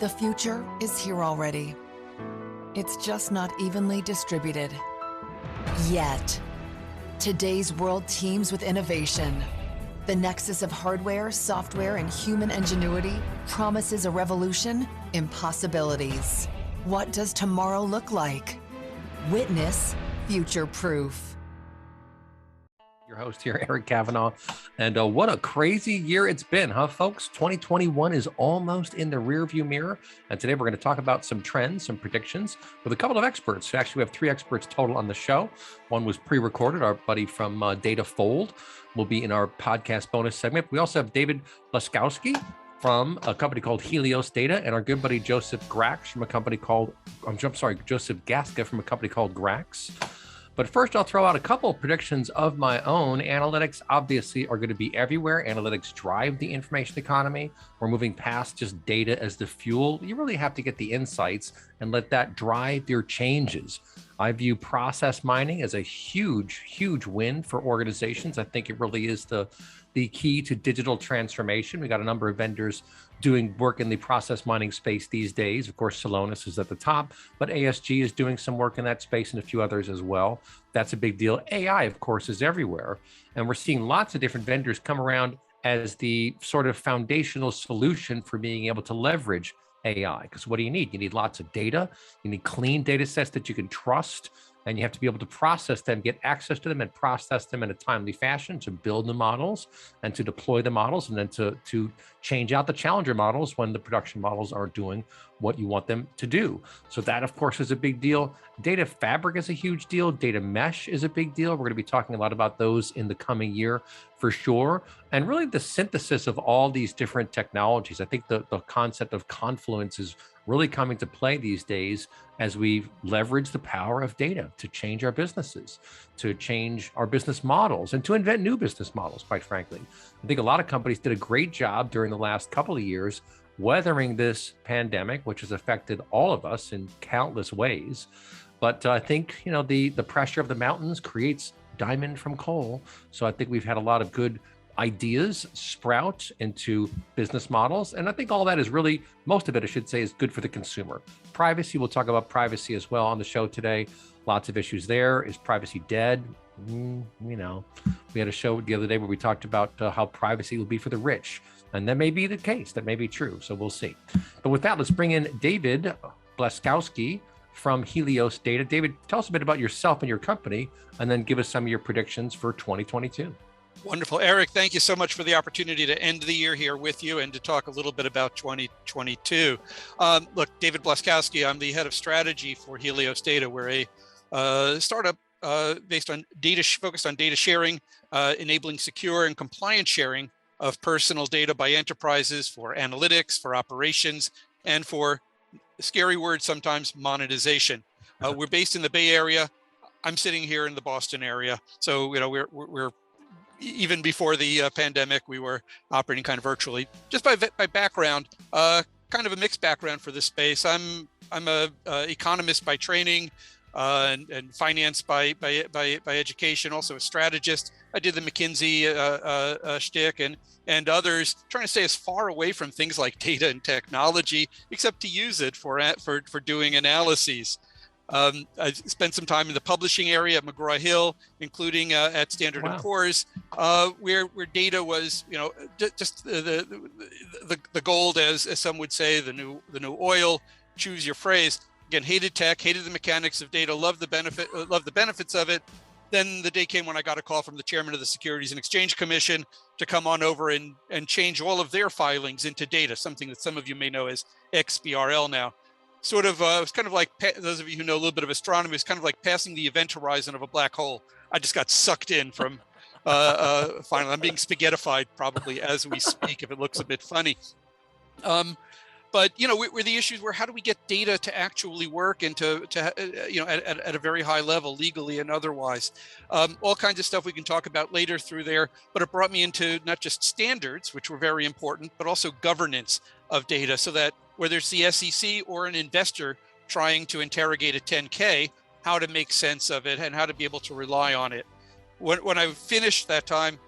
The future is here already. It's just not evenly distributed. Yet. Today's world teems with innovation. The nexus of hardware, software, and human ingenuity promises a revolution in possibilities. What does tomorrow look like? Witness Future Proof. Your host here, Eric Kavanagh. And what a crazy year it's been, huh, folks? 2021 is almost in the rearview mirror. And today we're going to talk about some trends, some predictions with a couple of experts. Actually, we have 3 experts total on the show. One was pre-recorded. Our buddy from Datafold will be in our podcast bonus segment. We also have David Blaskowski from a company called Helios Data, and our good buddy Joseph Grax from a company called, Joseph Gaska from a company called Grax. But first, I'll throw out a couple of predictions of my own. Analytics obviously are going to be everywhere. Analytics drive the information economy. We're moving past just data as the fuel. You really have to get the insights and let that drive your changes. I view process mining as a huge, huge win for organizations. I think it really is the key to digital transformation. We got a number of vendors doing work in the process mining space these days. Of course, Celonis is at the top, but ASG is doing some work in that space and a few others as well. That's a big deal. AI, of course, is everywhere. And we're seeing lots of different vendors come around as the sort of foundational solution for being able to leverage AI. Because what do you need? You need lots of data. You need clean data sets that you can trust. And you have to be able to process them, get access to them, and process them in a timely fashion to build the models and to deploy the models, and then to change out the challenger models when the production models aren't doing what you want them to do. So that, of course, is a big deal. Data fabric is a huge deal. Data mesh is a big deal. We're going to be talking a lot about those in the coming year for sure. And really the synthesis of all these different technologies. I think the concept of confluence is really coming to play these days as we leverage the power of data to change our businesses, to change our business models, and to invent new business models, quite frankly. I think a lot of companies did a great job during the last couple of years weathering this pandemic, which has affected all of us in countless ways. But I think, the pressure of the mountains creates diamond from coal. So I think we've had a lot of good ideas sprout into business models. And I think all that is really, most of it, I should say, is good for the consumer. Privacy, we'll talk about privacy as well on the show today. Lots of issues there. Is privacy dead? We had a show the other day where we talked about how privacy will be for the rich. And that may be the case. That may be true. So we'll see. But with that, let's bring in David Blaskowski from Helios Data. David, tell us a bit about yourself and your company, and then give us some of your predictions for 2022. Wonderful. Eric, thank you so much for the opportunity to end the year here with you and to talk a little bit about 2022. Look, David Blaskowski, I'm the head of strategy for Helios Data. We're a startup based on data, focused on data sharing, enabling secure and compliant sharing of personal data by enterprises for analytics, for operations, and for, scary word sometimes, monetization. We're based in the Bay Area. I'm sitting here in the Boston area. So, we're even before the pandemic, we were operating kind of virtually. Just by background, kind of a mixed background for this space. I'm a economist by training, and finance by education. Also a strategist. I did the McKinsey shtick and others, trying to stay as far away from things like data and technology, except to use it for doing analyses. I spent some time in the publishing area at McGraw-Hill, including at Standard & Poor's, where data was, just the gold, as some would say, the new oil. Choose your phrase. Again, hated tech, hated the mechanics of data, loved the benefits of it. Then the day came when I got a call from the chairman of the Securities and Exchange Commission to come on over and change all of their filings into data, something that some of you may know as XBRL now. Sort of, it's kind of like, those of you who know a little bit of astronomy, it's kind of like passing the event horizon of a black hole. I just got sucked in from, finally, I'm being spaghettified probably as we speak, if it looks a bit funny. But, where the issues were, how do we get data to actually work and to at a very high level, legally and otherwise? All kinds of stuff we can talk about later through there, but it brought me into not just standards, which were very important, but also governance of data, so that whether it's the SEC or an investor trying to interrogate a 10K, how to make sense of it and how to be able to rely on it. When I finished that time,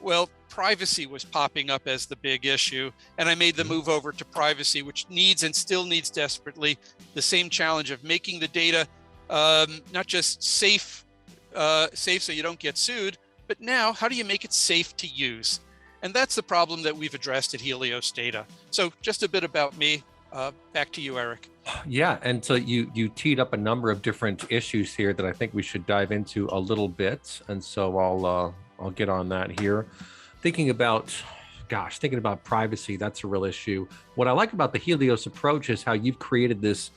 well, privacy was popping up as the big issue. And I made the move over to privacy, which needs and still needs desperately the same challenge of making the data not just safe so you don't get sued, but now how do you make it safe to use? And that's the problem that we've addressed at Helios Data. So just a bit about me. Back to you, Eric. Yeah, and so you teed up a number of different issues here that I think we should dive into a little bit, and so I'll get on that here. Thinking about privacy, that's a real issue. What I like about the Helios approach is how you've created this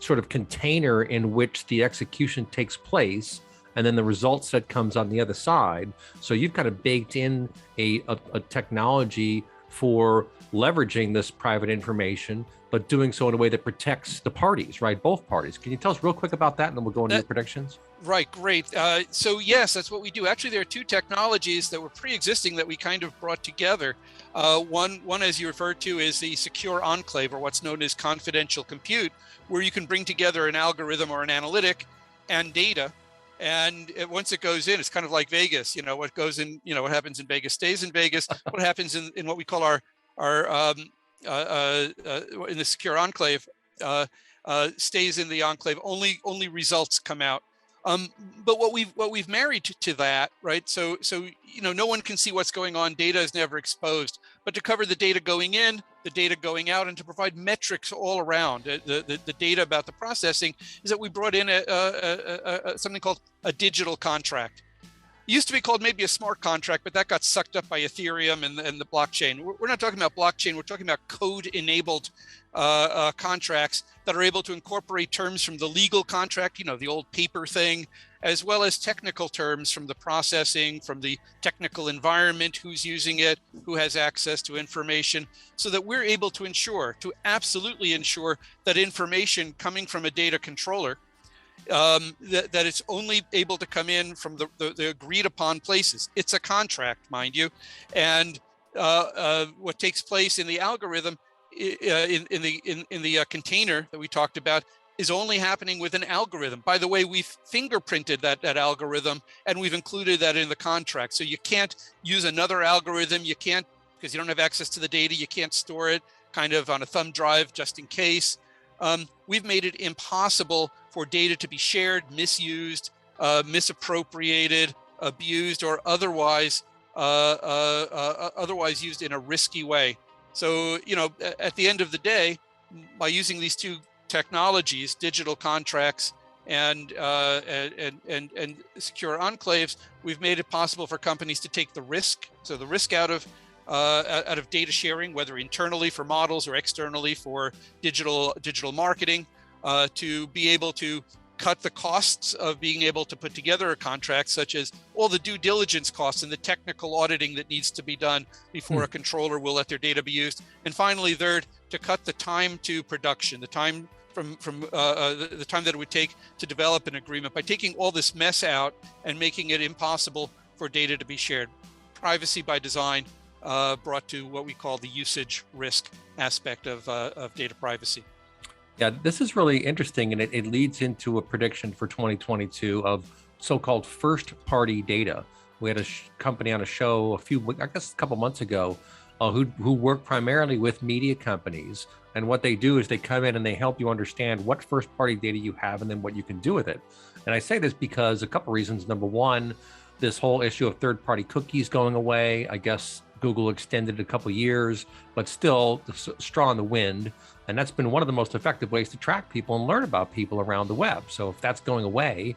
sort of container in which the execution takes place, and then the result set comes on the other side. So you've kind of baked in a technology for leveraging this private information, but doing so in a way that protects the parties, right? Both parties. Can you tell us real quick about that, and then we'll go into your predictions? Right, great. So yes, that's what we do. Actually, there are two technologies that were pre-existing that we kind of brought together. One, as you referred to, is the secure enclave, or what's known as confidential compute, where you can bring together an algorithm or an analytic and data. And once it goes in, it's kind of like Vegas. What goes in, what happens in Vegas stays in Vegas. What happens in what we call our in the secure enclave stays in the enclave. Only results come out. But what we've married to that, right? So no one can see what's going on. Data is never exposed. But to cover the data going in, the data going out, and to provide metrics all around the data about the processing, is that we brought in something called a digital contract. It used to be called maybe a smart contract, but that got sucked up by Ethereum and the blockchain. We're not talking about blockchain. We're talking about code-enabled contracts that are able to incorporate terms from the legal contract, the old paper thing, as well as technical terms from the processing, from the technical environment, who's using it, who has access to information, so that we're able to absolutely ensure that information coming from a data controller, that it's only able to come in from the agreed upon places. It's a contract, mind you. And what takes place in the algorithm, in the container that we talked about, is only happening with an algorithm. By the way, we've fingerprinted that algorithm, and we've included that in the contract. So you can't use another algorithm. You can't, because you don't have access to the data. You can't store it kind of on a thumb drive just in case. We've made it impossible for data to be shared, misused, misappropriated, abused, or otherwise used in a risky way. So, at the end of the day, by using these two technologies, digital contracts and secure enclaves, we've made it possible for companies to take the risk. So the risk out of data sharing, whether internally for models or externally for digital marketing, to be able to cut the costs of being able to put together a contract, such as all the due diligence costs and the technical auditing that needs to be done before a controller will let their data be used. And finally, third, to cut the time to production, the time from the time that it would take to develop an agreement, by taking all this mess out and making it impossible for data to be shared. Privacy by design, brought to what we call the usage risk aspect of data privacy. Yeah, this is really interesting, and it leads into a prediction for 2022 of so-called first-party data. We had a company on a show a couple months ago who work primarily with media companies, and what they do is they come in and they help you understand what first-party data you have and then what you can do with it. And I say this because a couple reasons. Number one, this whole issue of third-party cookies going away. I guess Google extended it a couple years, but still straw in the wind. And that's been one of the most effective ways to track people and learn about people around the web. So if that's going away,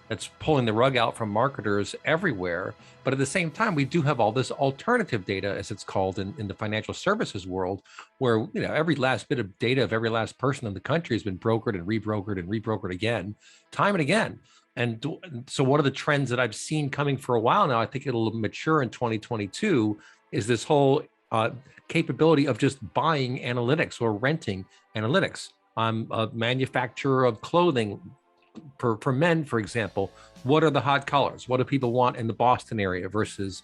that's pulling the rug out from marketers everywhere. But at the same time, we do have all this alternative data, as it's called in the financial services world, where every last bit of data of every last person in the country has been brokered and rebrokered again, time and again. And so one of the trends that I've seen coming for a while now, I think it'll mature in 2022, is this whole capability of just buying analytics or renting analytics. I'm a manufacturer of clothing for men, for example. What are the hot colors? What do people want in the Boston area versus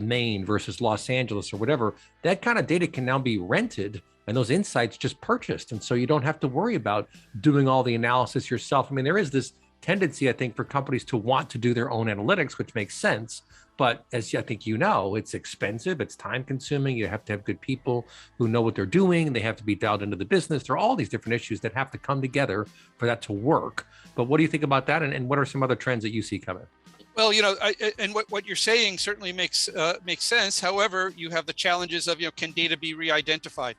Maine versus Los Angeles or whatever? That kind of data can now be rented and those insights just purchased. And so you don't have to worry about doing all the analysis yourself. I mean, there is this tendency, I think, for companies to want to do their own analytics, which makes sense. But as I think you know, it's expensive, it's time consuming. You have to have good people who know what they're doing. They have to be dialed into the business. There are all these different issues that have to come together for that to work. But what do you think about that? And what are some other trends that you see coming? Well, and what you're saying certainly makes sense. However, you have the challenges of, can data be re-identified,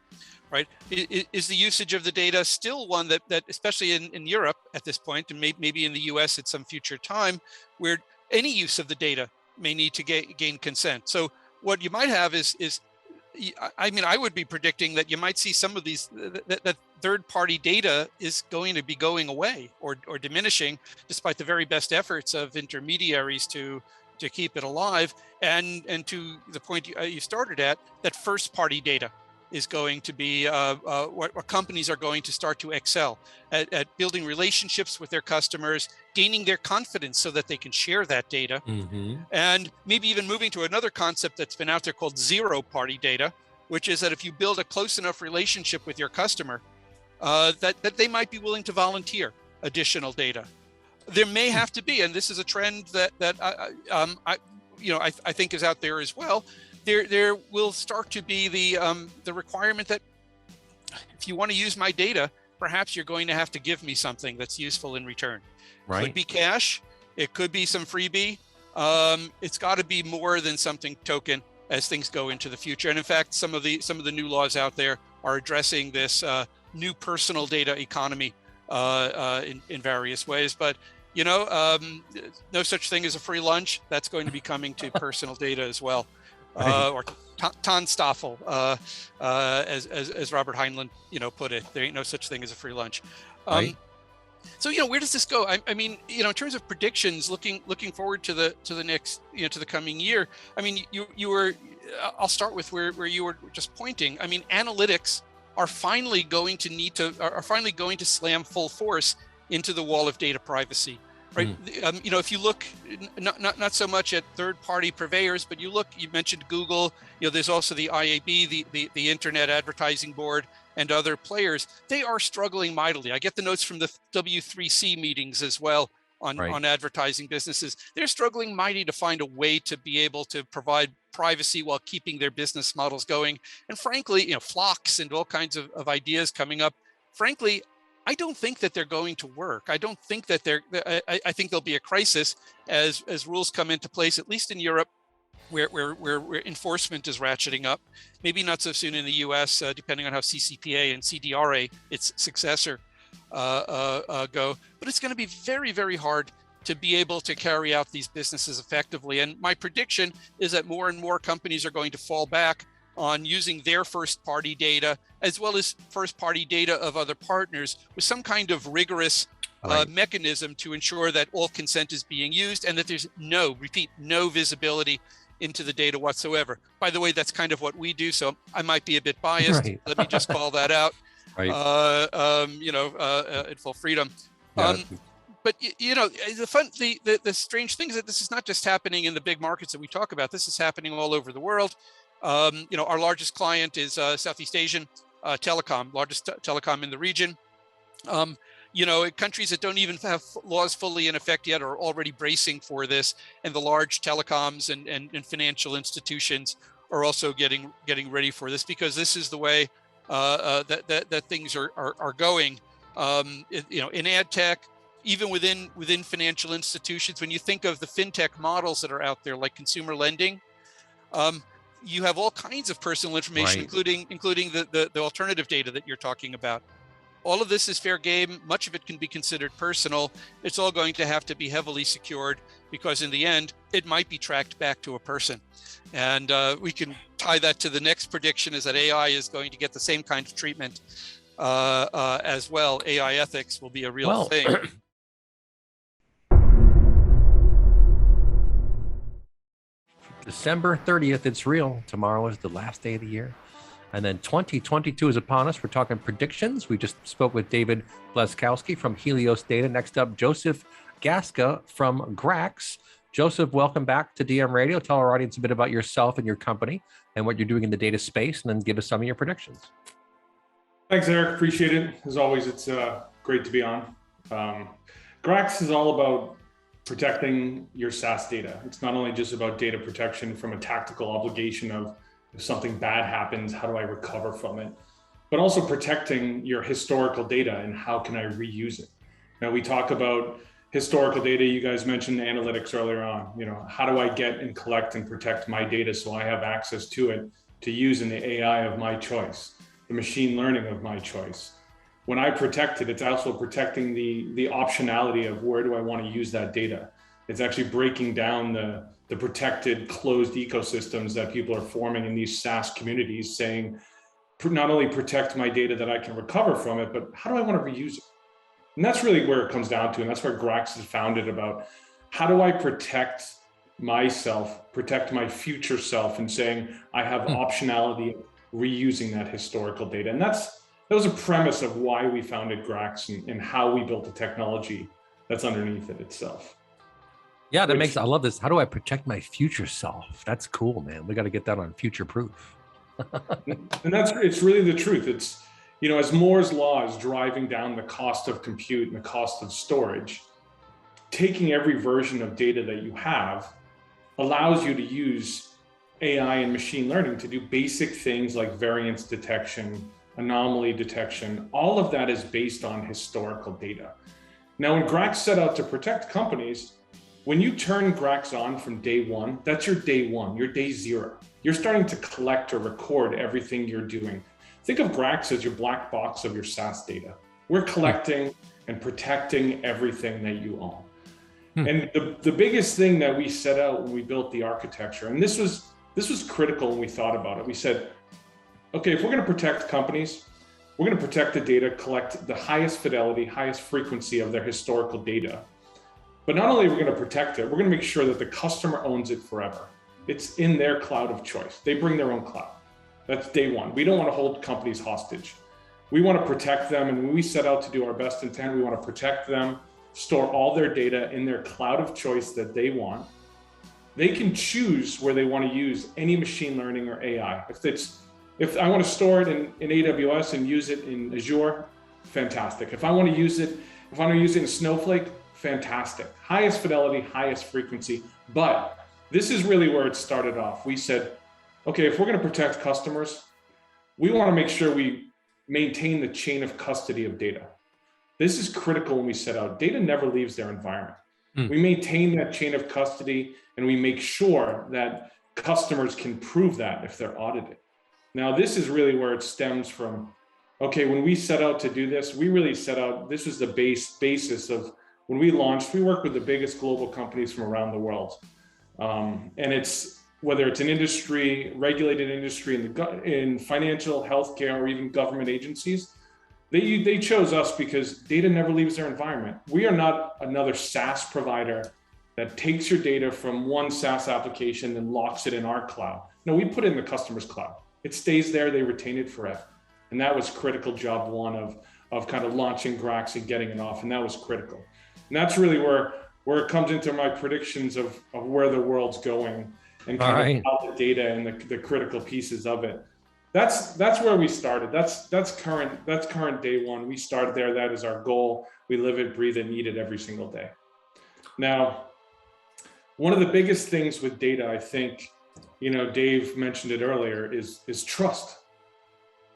right? Is the usage of the data still one that especially in Europe at this point, and maybe in the US at some future time, where any use of the data may need to gain consent? So what you might have is I would be predicting that you might see some of these, that third-party data is going to be going away or diminishing, despite the very best efforts of intermediaries to keep it alive. And to the point you started at, that first-party data is going to be what companies are going to start to excel at building relationships with their customers, gaining their confidence so that they can share that data, and maybe even moving to another concept that's been out there called zero-party data, which is that if you build a close enough relationship with your customer, that they might be willing to volunteer additional data. There may have to be, and this is a trend that I think is out there as well. There will start to be the requirement that if you want to use my data, perhaps you're going to have to give me something that's useful in return. Right. It could be cash, it could be some freebie. It's got to be more than something token as things go into the future. And in fact, some of the new laws out there are addressing this new personal data economy in various ways. But no such thing as a free lunch. That's going to be coming to personal data as well. Or Tonstoffel, as Robert Heinlein, put it. There ain't no such thing as a free lunch. Right. So where does this go? I mean, in terms of predictions, looking forward to the next, to the coming year. I mean, you were. I'll start with where you were just pointing. I mean, analytics are finally going to slam full force into the wall of data privacy. Right. If you look not so much at third-party purveyors, but you mentioned Google, there's also the IAB, the Internet Advertising Board, and other players. They are struggling mightily. I get the notes from the W3C meetings as well on advertising businesses. They're struggling mighty to find a way to be able to provide privacy while keeping their business models going. And frankly, flocks and all kinds of ideas coming up. Frankly, I don't think that they're going to work. I don't think that I think there'll be a crisis as rules come into place, at least in Europe, where enforcement is ratcheting up. Maybe not so soon in the US, depending on how CCPA and CDRA, its successor, go. But it's going to be very, very hard to be able to carry out these businesses effectively. And my prediction is that more and more companies are going to fall back on using their first-party data as well as first-party data of other partners with some kind of rigorous mechanism to ensure that all consent is being used and that there's no visibility into the data whatsoever. By the way, that's kind of what we do, so I might be a bit biased. Right. Let me just call that out. Right. In full freedom. Yeah. But the strange thing is that this is not just happening in the big markets that we talk about. This is happening all over the world. Our largest client is Southeast Asian telecom, largest telecom in the region. Countries that don't even have laws fully in effect yet are already bracing for this, and the large telecoms and financial institutions are also getting ready for this, because this is the way that things are going. In ad tech, even within financial institutions, when you think of the fintech models that are out there, like consumer lending, you have all kinds of personal information, including the alternative data that you're talking about. All of this is fair game. Much of it can be considered personal. It's all going to have to be heavily secured, because in the end, it might be tracked back to a person. And we can tie that to the next prediction, is that AI is going to get the same kind of treatment as well. AI ethics will be a real thing. December 30th, it's real. Tomorrow is the last day of the year. And then 2022 is upon us. We're talking predictions. We just spoke with David Bleskowski from Helios Data. Next up, Joseph Gaska from Grax. Joseph, welcome back to DM Radio. Tell our audience a bit about yourself and your company and what you're doing in the data space, and then give us some of your predictions. Thanks, Eric. Appreciate it. As always, it's great to be on. Grax is all about protecting your SaaS data. It's not only just about data protection from a tactical obligation of if something bad happens, how do I recover from it? But also protecting your historical data and how can I reuse it? Now we talk about historical data. You guys mentioned analytics earlier on. How do I get and collect and protect my data so I have access to it to use in the AI of my choice, the machine learning of my choice? When I protect it, it's also protecting the optionality of where do I want to use that data. It's actually breaking down the protected closed ecosystems that people are forming in these SaaS communities, saying, not only protect my data that I can recover from it, but how do I want to reuse it? And that's really where it comes down to. And that's where Grax is founded about how do I protect myself, protect my future self, and saying I have optionality of reusing that historical data. And that was a premise of why we founded Grax and how we built the technology that's underneath it itself. Yeah, I love this. How do I protect my future self? That's cool, man. We got to get that on future proof. And it's really the truth. It's, as Moore's law is driving down the cost of compute and the cost of storage, taking every version of data that you have allows you to use AI and machine learning to do basic things like variance detection, anomaly detection. All of that is based on historical data. Now, when Grax set out to protect companies, when you turn Grax on from day one, that's your day one, your day zero. You're starting to collect or record everything you're doing. Think of Grax as your black box of your SaaS data. We're collecting and protecting everything that you own. And the biggest thing that we set out when we built the architecture, and this was critical when we thought about it, we said, okay, if we're going to protect companies, we're going to protect the data, collect the highest fidelity, highest frequency of their historical data. But not only are we going to protect it, we're going to make sure that the customer owns it forever. It's in their cloud of choice. They bring their own cloud. That's day one. We don't want to hold companies hostage. We want to protect them. And when we set out to do our best intent, we want to protect them, store all their data in their cloud of choice that they want. They can choose where they want to use any machine learning or AI. If I want to store it in AWS and use it in Azure, fantastic. If I want to use it in Snowflake, fantastic. Highest fidelity, highest frequency. But this is really where it started off. We said, okay, if we're going to protect customers, we want to make sure we maintain the chain of custody of data. This is critical when we set out. Data never leaves their environment. We maintain that chain of custody and we make sure that customers can prove that if they're audited. Now, this is really where it stems from. Okay, when we set out to do this, we really set out, this was the basis of when we launched. We work with the biggest global companies from around the world. And it's, whether it's an industry, regulated industry in financial, healthcare, or even government agencies, they chose us because data never leaves their environment. We are not another SaaS provider that takes your data from one SaaS application and locks it in our cloud. No, we put it in the customer's cloud. It stays there, they retain it forever. And that was critical job one of kind of launching Grax and getting it off, and that was critical. And that's really where it comes into my predictions of where the world's going and kind of how the data and the critical pieces of it. That's where we started. That's current day one. We started there. That is our goal. We live it, breathe it, and eat it every single day. Now, one of the biggest things with data, I think, Dave mentioned it earlier, is trust.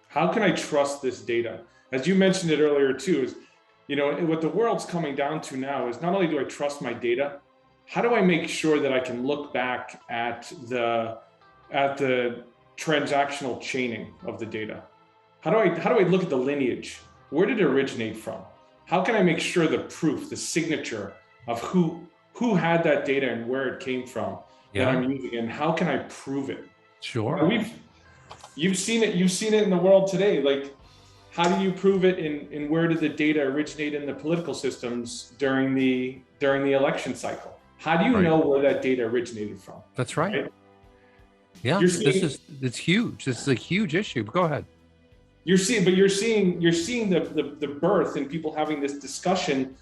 How can I trust this data? As you mentioned it earlier too, is, what the world's coming down to now is not only do I trust my data, how do I make sure that I can look back at the transactional chaining of the data? How do I look at the lineage? Where did it originate from? How can I make sure the proof, the signature of who had that data and where it came from that I'm using, and how can I prove it? Sure. You've seen it in the world today. Like, how do you prove it in where did the data originate in the political systems during the election cycle? How do you know where that data originated from? That's right? Yeah, it's huge. This is a huge issue. Go ahead. You're seeing the birth and people having this discussion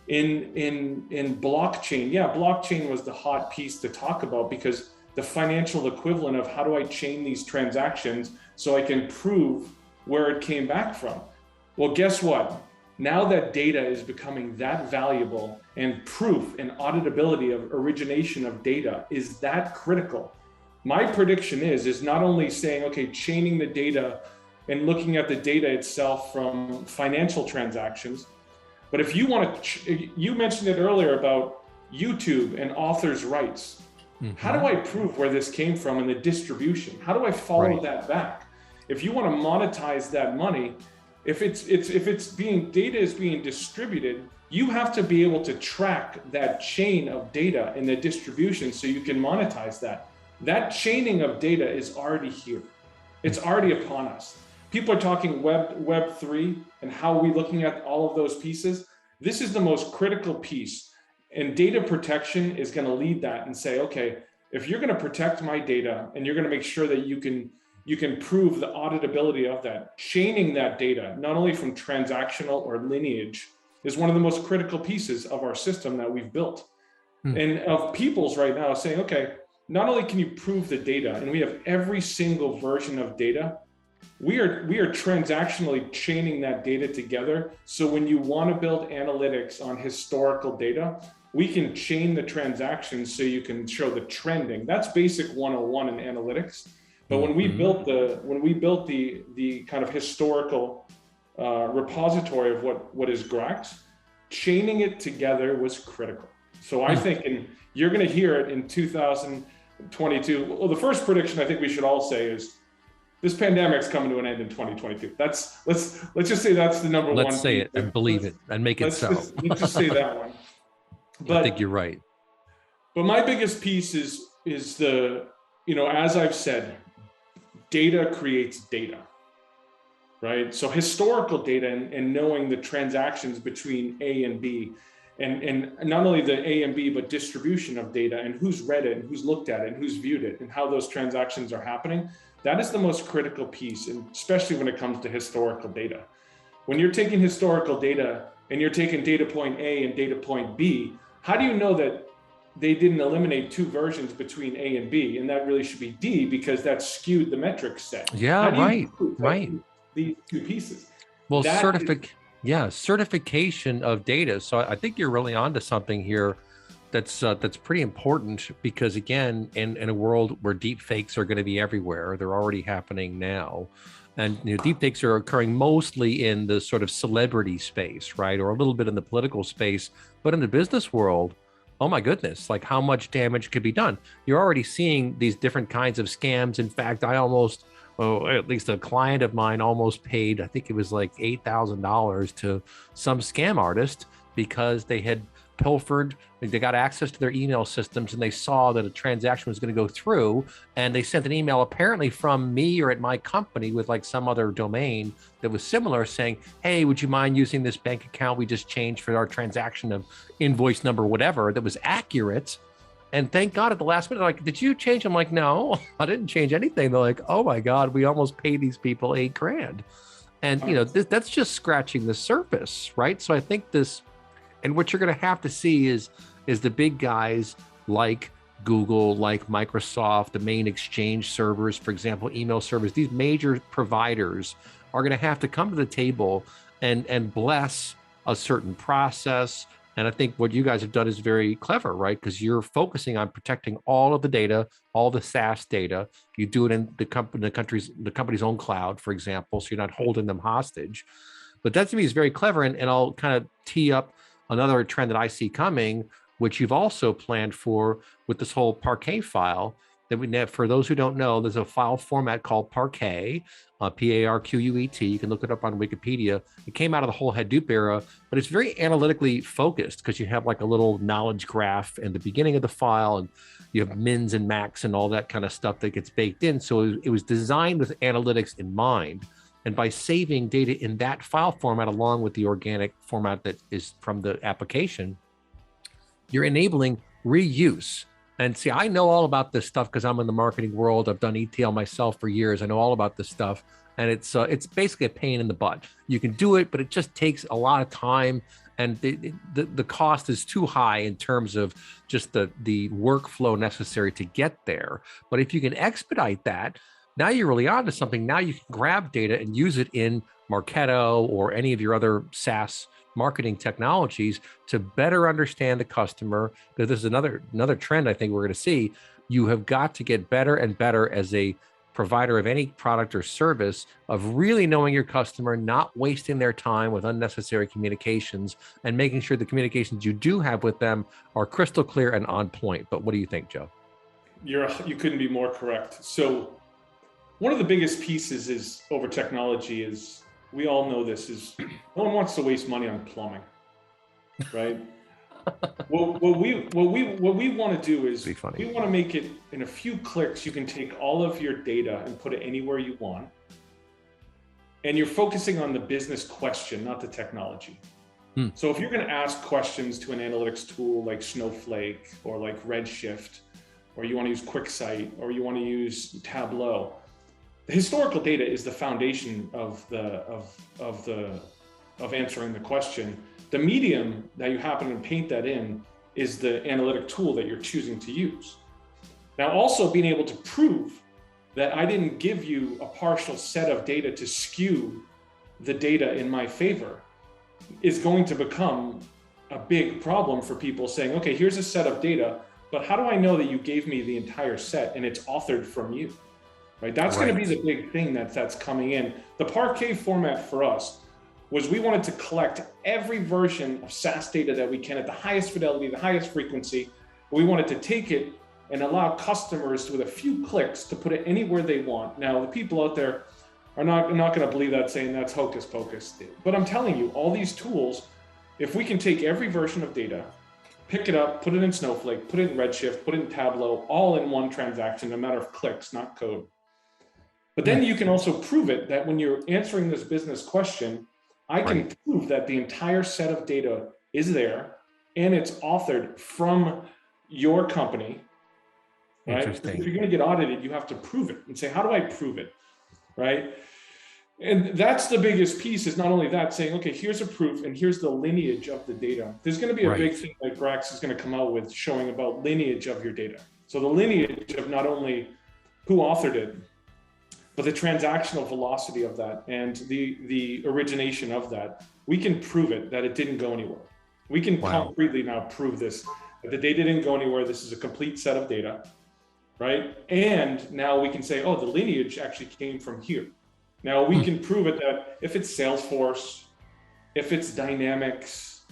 in blockchain. Yeah, blockchain was the hot piece to talk about because the financial equivalent of how do I chain these transactions so I can prove where it came back from. Well, guess what? Now that data is becoming that valuable, and proof and auditability of origination of data is that critical. My prediction is not only saying, okay, chaining the data and looking at the data itself from financial transactions, but if you want to, you mentioned it earlier about YouTube and authors' rights. How do I prove where this came from and the distribution? How do I follow that back? If you want to monetize that money, if data is being distributed, you have to be able to track that chain of data and the distribution so you can monetize that. That chaining of data is already here. It's already upon us. People are talking Web3 and how are we looking at all of those pieces. This is the most critical piece, and data protection is going to lead that and say, okay, if you're going to protect my data and you're going to make sure that you can prove the auditability of that, chaining that data, not only from transactional or lineage, is one of the most critical pieces of our system that we've built. And of people's right now saying, okay, not only can you prove the data, and we have every single version of data, we are transactionally chaining that data together. So when you want to build analytics on historical data, we can chain the transactions so you can show the trending. That's basic 101 in analytics. But when we built the kind of historical repository of what is Grax, chaining it together was critical. So I think, and you're going to hear it in 2022. Well, the first prediction I think we should all say is this pandemic's coming to an end in 2022. Let's just say that's the number one. Let's say it and believe it and make it so. Let's just say that one. But I think you're right. But my biggest piece is the, as I've said, data creates data, right? So historical data and knowing the transactions between A and B, and not only the A and B, but distribution of data and who's read it and who's looked at it and who's viewed it and how those transactions are happening. That is the most critical piece, and especially when it comes to historical data. When you're taking historical data and you're taking data point A and data point B, how do you know that they didn't eliminate two versions between A and B? And that really should be D, because that skewed the metric set. Yeah, right. These two pieces. Well, certification of data. So I think you're really onto something here that's pretty important, because again, in a world where deep fakes are going to be everywhere, they're already happening now. And deep fakes are occurring mostly in the sort of celebrity space, right? Or a little bit in the political space, but in the business world, oh my goodness, like how much damage could be done? You're already seeing these different kinds of scams. In fact, at least a client of mine almost paid, I think it was like $8,000 to some scam artist because they had pilfered, they got access to their email systems and they saw that a transaction was going to go through, and they sent an email apparently from me or at my company with like some other domain that was similar, saying, hey, would you mind using this bank account we just changed for our transaction of invoice number whatever, that was accurate. And thank God at the last minute, like, did you change? I'm like, no, I didn't change anything. They're like, oh my God, we almost paid these people $8,000. And that's just scratching the surface, right? So I think this, and what you're going to have to see is the big guys like Google, like Microsoft, the main exchange servers, for example, email servers, these major providers are going to have to come to the table and bless a certain process. And I think what you guys have done is very clever, right? Because you're focusing on protecting all of the data, all the SaaS data. You do it in the company's own cloud, for example, so you're not holding them hostage. But that to me is very clever. And I'll kind of tee up another trend that I see coming, which you've also planned for with this whole Parquet file that we, for those who don't know, there's a file format called Parquet, P-A-R-Q-U-E-T. You can look it up on Wikipedia. It came out of the whole Hadoop era, but it's very analytically focused because you have like a little knowledge graph in the beginning of the file, and you have mins and max and all that kind of stuff that gets baked in. So it was designed with analytics in mind. And by saving data in that file format, along with the organic format that is from the application, you're enabling reuse. And see, I know all about this stuff because I'm in the marketing world. I've done ETL myself for years. I know all about this stuff. And it's basically a pain in the butt. You can do it, but it just takes a lot of time. And the cost is too high in terms of just the workflow necessary to get there. But if you can expedite that, Now you're really onto something. Now you can grab data and use it in Marketo or any of your other SaaS marketing technologies to better understand the customer. Because this is another trend I think we're going to see. You have got to get better and better as a provider of any product or service of really knowing your customer, not wasting their time with unnecessary communications, and making sure the communications you do have with them are crystal clear and on point. But what do you think, Joe? You couldn't be more correct. So one of the biggest pieces is over technology is, we all know this, is no one wants to waste money on plumbing, right? What we want to do is we want to make it in a few clicks. You can take all of your data and put it anywhere you want. And you're focusing on the business question, not the technology. So if you're going to ask questions to an analytics tool like Snowflake or like Redshift, or you want to use QuickSight, or you want to use Tableau, the historical data is the foundation of answering the question. The medium that you happen to paint that in is the analytic tool that you're choosing to use. Now, also being able to prove that I didn't give you a partial set of data to skew the data in my favor is going to become a big problem for people saying, okay, here's a set of data, but how do I know that you gave me the entire set and it's authored from you, right? That's going to be the big thing that's coming in. The Parquet format for us was we wanted to collect every version of SaaS data that we can at the highest fidelity, the highest frequency. We wanted to take it and allow customers with a few clicks to put it anywhere they want. Now, the people out there are not going to believe that, saying that's hocus pocus. But I'm telling you, all these tools, if we can take every version of data, pick it up, put it in Snowflake, put it in Redshift, put it in Tableau, all in one transaction, a matter of clicks, not code. But then you can also prove it that when you're answering this business question, I can prove that the entire set of data is there and it's authored from your company, right? If you're going to get audited, you have to prove it and say, how do I prove it, right? And that's the biggest piece, is not only that, saying, okay, here's a proof and here's the lineage of the data. There's going to be a big thing that Grax is going to come out with, showing about lineage of your data. So the lineage of not only who authored it, but the transactional velocity of that and the origination of that. We can prove it, that it didn't go anywhere. We can concretely now prove this, that the data didn't go anywhere. This is a complete set of data, right? And now we can say, oh, the lineage actually came from here. Now we can prove it that if it's Salesforce, if it's Dynamics,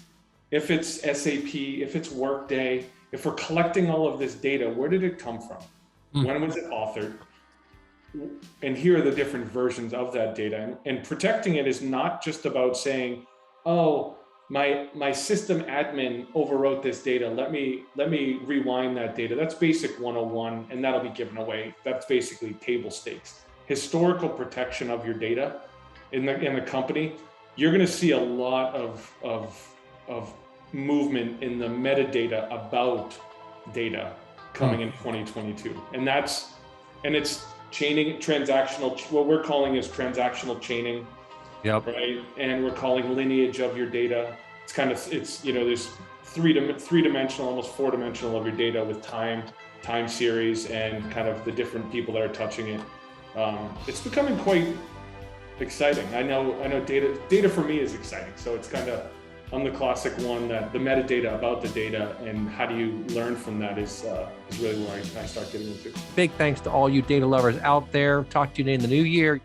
if it's SAP, if it's Workday, if we're collecting all of this data, where did it come from? When was it authored? And here are the different versions of that data. And protecting it is not just about saying, oh, my system admin overwrote this data. Let me rewind that data. That's basic 101, and that'll be given away. That's basically table stakes. Historical protection of your data in the company. You're going to see a lot of movement in the metadata about data coming in 2022, and it's chaining, transactional, what we're calling is transactional chaining, right? And we're calling lineage of your data. It's there's three-dimensional, almost four-dimensional of your data with time series and kind of the different people that are touching it. It's becoming quite exciting. I know data for me is exciting. So it's kind of, I'm the classic one, that the metadata about the data and how do you learn from that is really where I start getting into. Big thanks to all you data lovers out there. Talk to you in the new year.